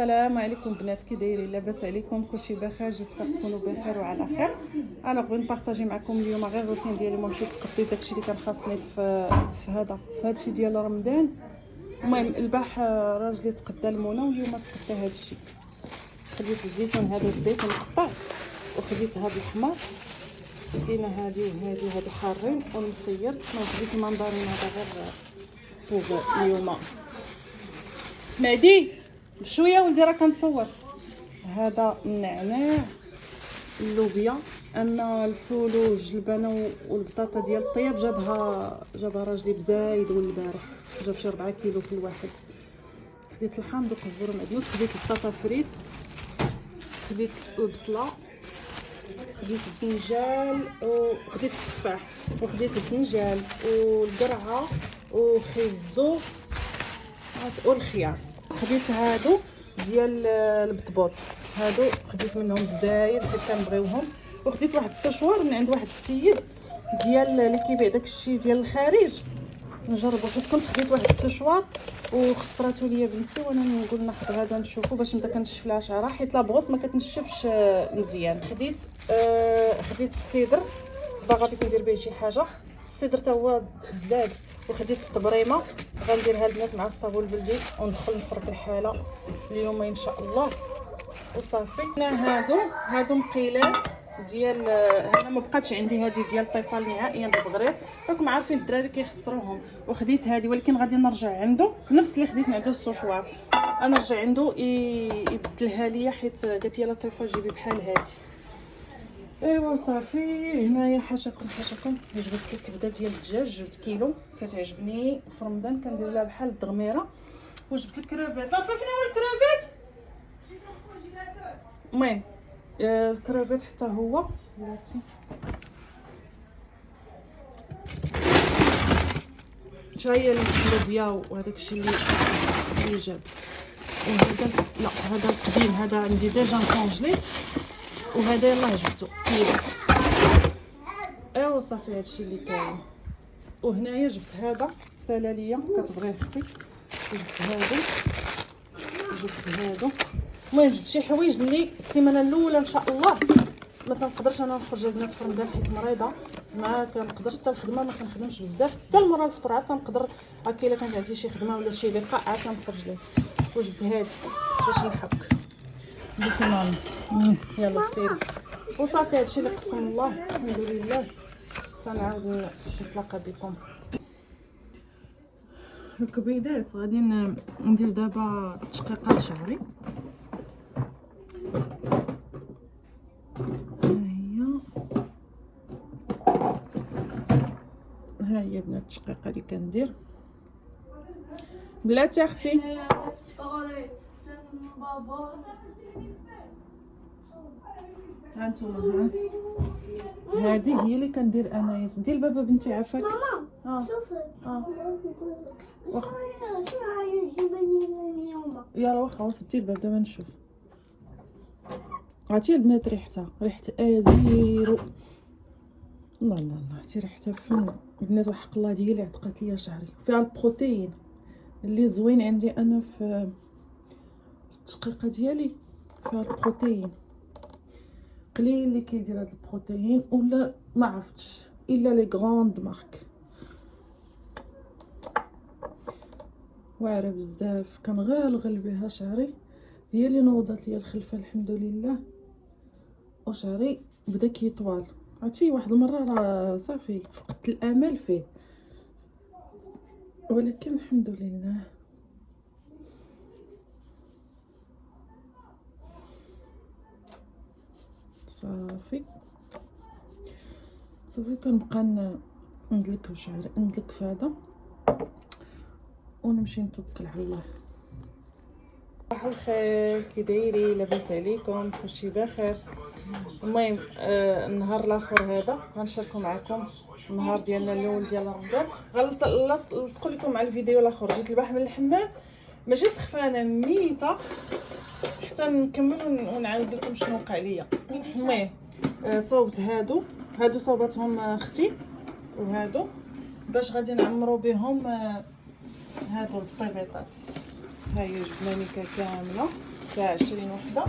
السلام عليكم بنات، كي دايرين؟ لاباس عليكم؟ كلشي بخير؟ جيسبر تكونوا بخير وعلى خير. انا بغيت نبارطاجي معكم اليوم غير الروتين ديالي. مشيت قضيت داكشي اللي كان خاصني في هادشي ديال رمضان. المهم البارح راجلي تقدى المونه واليوم تقدى هادشي. خديت الزيتون، هذا الزيت مقطع، وخديت هاد الحمار، دينا هادي وهادي هادو حارين والمصير. ما خديت المندرين هذا غير بوغ اليوم. مهدي بشويه ولدي راه كنصور. هذا النعناع، اللوبيا، اما الفول والجلبانه والبطاطا ديال الطياب جابها راجلي بزايد البارح، جاب شي 4 كيلو في الواحد. خديت الحامض وقزبر ومعدنوس، خديت البطاطا فريت، خديت البصله، خديت البنجال وخديت التفاح، وخديت البنجال والقرعه وخيزو والخيار. خديت هادو ديال البطبوط، هادو خديت منهم بزايد حيت كنبغيوهم. وخديت واحد السشوار من عند واحد السيد ديال اللي كيبيع داكشي ديال الخارج، نجربو. حيت كنت خديت واحد السشوار وخسراتو ليا بنتي، وانا نقول ناخذ هذا نشوفو باش نبدا كنشف لها شعرها، حيت لابغوس ما كتنشفش مزيان. خديت السيدر، باغا بغيت ندير به شي حاجه. السيدر تا هو زاد. وخديت الطبريمه، غنديرها البنات مع الصابون البلدي وندخل نفرك الحاله اليوم ان شاء الله وصافي. هادو مقيلات ديال انا ما بقاتش عندي هذه ديال الطيفال نهائيا بالبغرير، راكم عارفين الدراري كيخسروهم. وخديت هذه، ولكن غادي نرجع عنده نفس اللي خديت من عنده السوشوار، انا نرجع عنده يبدلها ليا، حيت قالت لي لا طيفه جيبي بحال هذه. ايوا صافي. هنايا حاشاكم جبت الكبده ديال الدجاج، جبت كيلو، كتعجبني في رمضان كندير لها بحال الدغميره. وجبت الكرافات. لا فين هو الكرافات؟ المهم الكرافات حتى هو بلاتي. شويه اللوبيا وهذاك الشيء اللي جاب. وهذا لا، هذا القديم، هذا عندي ديجا كونجلي، وهذا يلاه جبتو كيلو. ايوا صافي هادشي اللي كاين. وهنايا جبت هذا سلاليه كتبغيه اختي، جبت هادو. المهم جبت شي حوايج اللي السيمانه الاولى ان شاء الله ما تنقدرش انا نخرج البنات في رمضان حيت مريضه، ما كنقدرش حتى الخدمه ما كنخدمش بزاف، حتى المره الفطور عاد تنقدر هكا الا كانت عندي شي خدمه ولا شي لقاء عاد كنخرج ليه. وجبت هادي باش نحك بسنان. يلا سير وصافي. هادشي اللي قسم الله، الحمد لله. تنعاود نتلاقى بكم. الكبيدات غادي ندير دابا تشقيقه لشعري. ها هي بنات التشقيقه اللي كندير. بلاتي اختي هانتوما، هذه هي اللي كندير انا. دير البابا بنتي عافاك. واخا يلا واخا وسدي الباب دابا نشوف. عرفتي البنات ريحتها ريحه ازيرو. الله الله الله، عرفتي ريحتها فن البنات. وحق الله ديالي اللي عتقات ليا شعري، فيها البروتين اللي زوين عندي انا في التشقيقه ديالي، فيها البروتين قليل اللي كيدير هاد البروتين، ولا ما عرفتش الا لي غروند مارك واعره بزاف. كنغالغل بها شعري، هي اللي نوضت ليا الخلفه الحمد لله، وشعري بدا كيطوال. عرفتي واحد المره راه صافي فقدت الامل فيه، ولكن الحمد لله. صافي كنبقى ندلك بشعري، ندلك في هذا ونمشي نتوكل على الله. صباح الخير، كي دايرين؟ لاباس عليكم؟ كلشي بخير؟ المهم النهار الاخر هذا غنشاركو معكم النهار ديالنا الاول ديال رمضان. غنلصقوا لكم مع الفيديو الاخر. جيت البارح من الحمام ماشي سخفانه، ميته، حتى نكمل ونعاود لكم شنو وقع ليا. المهم صوبت هادو صوبتهم اختي، وهادو باش غادي نعمرو بهم هادو البطيبيطات. ها هي جبنه ميكا كامله فيها 20 وحده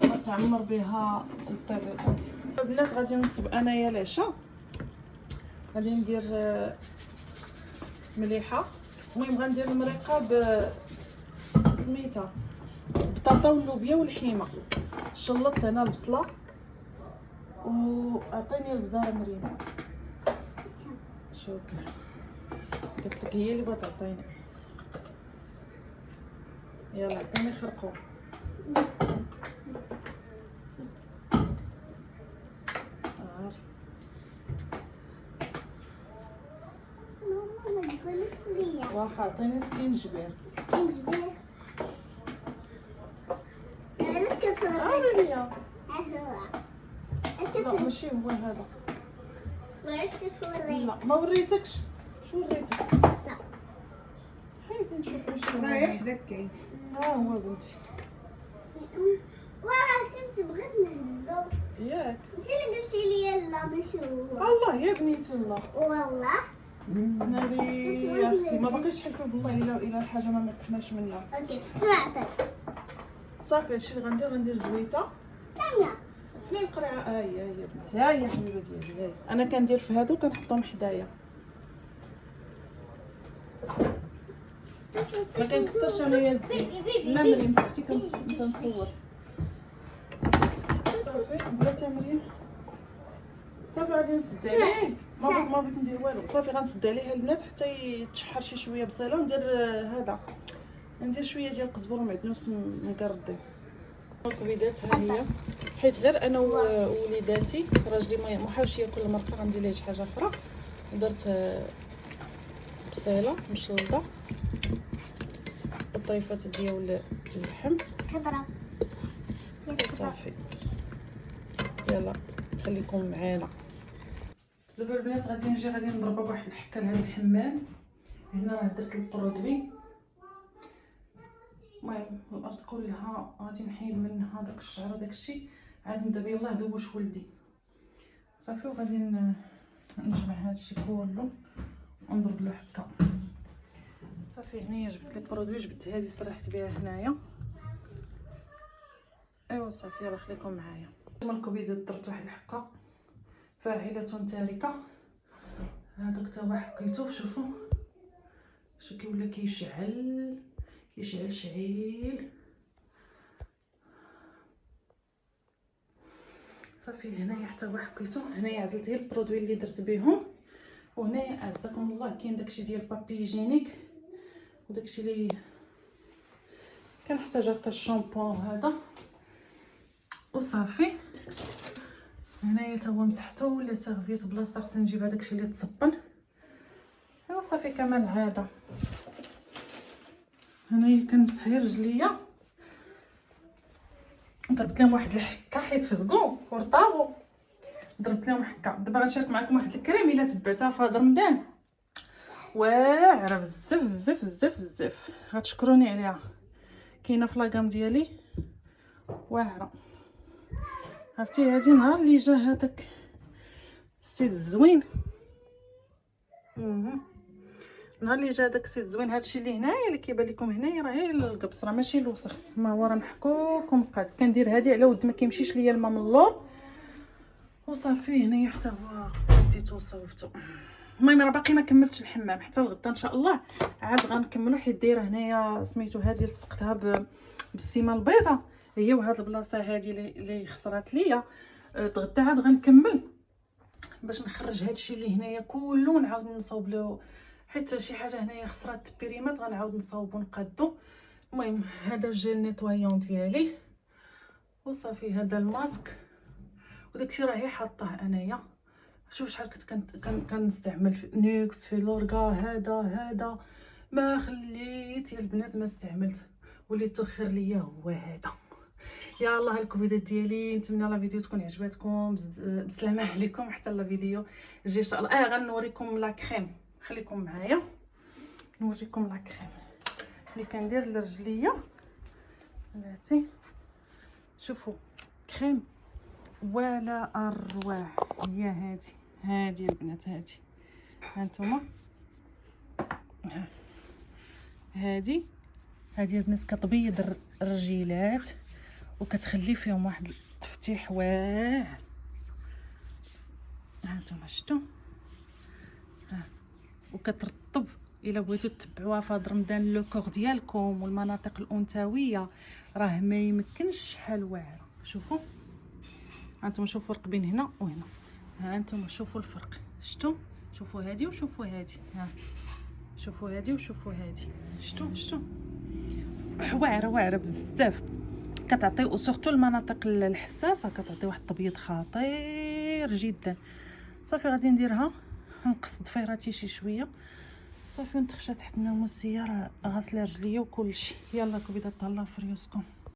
غتعمر بها الطبيخات. البنات غادي نصب انايا العشاء. غادي ندير مليحه، المهم غندير المريقه سميتها البطاطا واللوبيا والحيمه. شلطت هنا البصله وعطيني البزاره مريم. شكرا، قلت لك هي اللي بغات تعطيني. يلا عطيني خرقوم. ماما ما تقولش ليا واخا عطيني سكينجبير. سكينجبير. انا كتر ليا لا هو ماشي هو هذا. ما كتوري لا ما وريتكش. شو وريتك؟ صح. حيدي نشوف واش رايح داك كاين. ها هو بنتي. وراه كنت بغيت نهزو، ياك انت اللي قلتي لي لا ماشي هو. الله يا بنيتي الله. والله ناري يا اختي ما باقيش تحلفوا بالله الا الحاجه ما مرتحناش منها. اوكي شنو عطيك؟ صافي هادشي اللي غندير زويته. كامله فين القرعه؟ هي بنتي، ها هي حبيبه ديالي. هاي انا كندير في هادو كنحطهم حدايا، ما كنكثرش انايا الزيت. لا مريم اختي كنصور. صافي بغيتي مريم. صافي غادي نسد عليه. ما بغيت ندير والو. صافي غنسد عليه البنات حتى يتشحر شي شويه بصيله. وندير هذا، ندير شويه ديال القزبر ومعدنوس مقردين. الكبيدات ها هي، حيت غير انا ووليداتي راجلي ما حاولش ياكل المرقه غندير ليه شي حاجه اخرى. درت بصيله مشلطه الطيفات ديال اللحم كضرب صافي. يلا خليكم معانا. دابا البنات غادي نضربها بواحد الحكه لهاد الحمام. هنا راه درت البرودوي. المهم الارض كلها غادي نحيد منها داك الشعر وداك الشيء. عاد نبدا يلاه دوش ولدي. صافي وغادي نجمع هادشي كله ونضرب له حكه. صافي هنايا جبت لي برودوي، جبت هذه سرحت بها هنايا. ايوا صافي يلا خليكم معايا. هما الكبيدات درت واحد الحكه فاعله تاركه. هذاك تا هو حكيتو. شوفوا شو كيولي كيشعل شعيل. صافي هنايا حتى هو حكيتو. هنايا عزلت غير البرودوي اللي درت بهم. وهنايا اعزكم الله كاين داكشي ديال بابي جينيك وداكشي اللي كنحتاج حتى الشامبو هذا. وصافي هنايا تا هو مسحتو ولا سيرفيت بلاصه خصني نجيب هذاكشي اللي تصبن. ايوا صافي كما العاده. هنايا كنمسح غير رجليا. ضربت لهم واحد الحكه حيت فزقوا ورطابوا. ضربت لهم حكه. دابا غنشارك معكم واحد الكريم الا تبعتها في هذا رمضان واعره بزاف بزاف بزاف بزاف. غتشكروني عليها. كاينه في لاكام ديالي واعره. عرفتي هادي نهار اللي جا هذاك السيد الزوين. نهار اللي جا داك السيد زوين. هادشي اللي هنايا اللي كيبان لكم هنايا راه غير القبص، راه ماشي الوسخ. ما هو راه محكوك ومقاد. كندير هادي على ود ما كيمشيش ليا الماء من اللور. وصافي هنايا حتى هو ديتو وصوبتو. المهم راه باقي ما كملتش الحمام حتى الغدا ان شاء الله عاد غنكملو. حيت دايره هنايا سميتو هادي لصقتها بالسيمه البيضاء هي. وهاد البلاصه هادي اللي خسرات ليا الغدا عاد غنكمل باش نخرج هادشي اللي هنايا كله ونعاود نصاوب له. حيت شي حاجه هنايا خسرات البريمات غنعاود نصاوبو ونقادو. المهم هذا الجيل نيطوايون ديالي. وصافي هذا الماسك وداكشي راهي حاطاه انايا. شوف شحال كنت كنستعمل في نيكس في لورغا. هذا ما خليت يا البنات ما استعملت. واللي تخر ليا هو هذا. يا الله الكبيدات ديالي. نتمنى لا فيديو تكون عجباتكم. بسلامه عليكم حتى لا فيديو جي ان شاء الله. غنوريكم لا كريم. خليكم معايا نوريكم لا كريم اللي كندير لرجليا. بلاتي شوفوا كريم ولا اروع. هي هادي البنات. هادي هانتوما هادي هذه البنات كتبيض الرجيلات وكتخلي فيهم واحد التفتيح واعر. ها نتوما شفتوا، ها وكترطب. الا بغيتو تتبعوها في هذا رمضان لو كور ديالكم والمناطق الانثويه راه ما يمكنش شحال واعره. شوفوا هانتوما، شوفوا الفرق بين هنا وهنا. ها انتم شوفوا الفرق، شفتوا؟ شوفوا هذه وشوفوا هذه، ها شوفوا هذه وشوفوا هذه، شفتوا واعره بزاف. كتعطي وسورتو المناطق الحساسه كتعطي واحد التبييض خطير جدا. صافي غادي نديرها، نقص ضفيراتي شي شويه صافي ونتخشى تحت الناموسيه، راه غاسله رجليا وكلشي. يلا كبيضات، تهلاو في ريوسكم.